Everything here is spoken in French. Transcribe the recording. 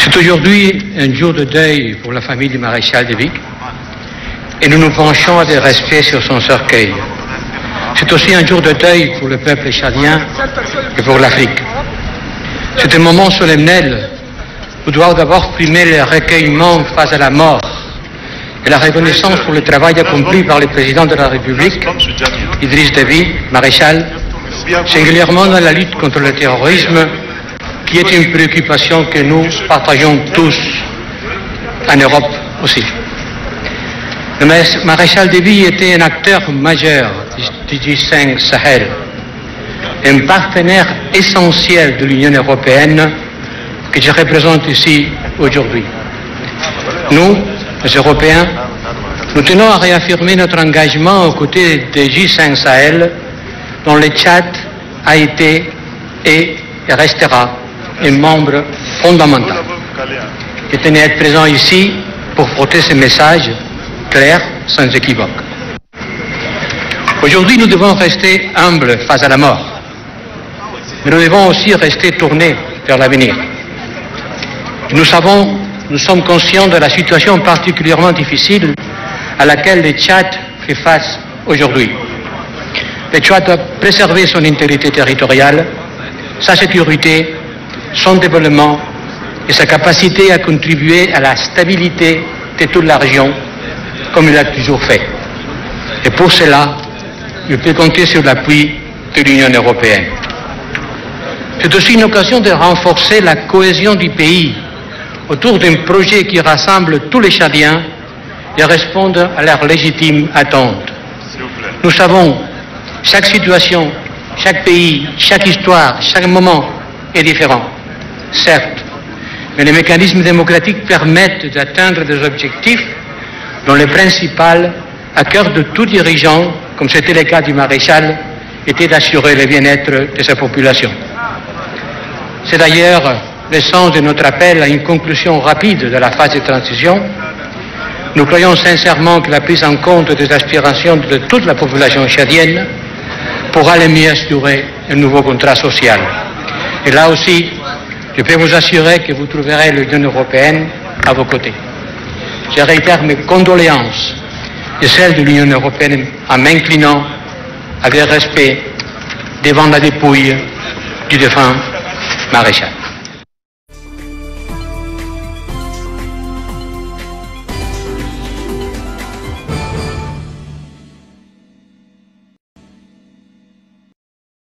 C'est aujourd'hui un jour de deuil pour la famille du maréchal de Vicq et nous nous penchons à des respects sur son cercueil. C'est aussi un jour de deuil pour le peuple tchadien et pour l'Afrique. C'est un moment solennel où doit d'abord primer le recueillement face à la mort et la reconnaissance pour le travail accompli par le président de la République, Idriss Déby, maréchal, singulièrement dans la lutte contre le terrorisme, qui est une préoccupation que nous partageons tous en Europe aussi. Le maréchal Déby était un acteur majeur du G5 Sahel, un partenaire essentiel de l'Union européenne que je représente ici aujourd'hui. Nous, les Européens, nous tenons à réaffirmer notre engagement aux côtés des G5 Sahel, dont le Tchad a été et restera un membre fondamental. Je tenais à être présent ici pour porter ce message clair, sans équivoque. Aujourd'hui, nous devons rester humbles face à la mort, mais nous devons aussi rester tournés vers l'avenir. Nous sommes conscients de la situation particulièrement difficile à laquelle le Tchad fait face aujourd'hui. Le Tchad doit préserver son intégrité territoriale, sa sécurité, son développement et sa capacité à contribuer à la stabilité de toute la région, comme il l'a toujours fait. Et pour cela, il peut compter sur l'appui de l'Union européenne. C'est aussi une occasion de renforcer la cohésion du pays autour d'un projet qui rassemble tous les Tchadiens et répond à leurs légitimes attentes. Nous savons, chaque situation, chaque pays, chaque histoire, chaque moment est différent, certes, mais les mécanismes démocratiques permettent d'atteindre des objectifs dont le principal, à cœur de tout dirigeant, comme c'était le cas du maréchal, était d'assurer le bien-être de sa population. C'est d'ailleurs le sens de notre appel à une conclusion rapide de la phase de transition. Nous croyons sincèrement que la prise en compte des aspirations de toute la population tchadienne pourra le mieux assurer un nouveau contrat social. Et là aussi, je peux vous assurer que vous trouverez l'Union européenne à vos côtés. Je réitère mes condoléances et celles de l'Union européenne en m'inclinant avec respect devant la dépouille du défunt maréchal.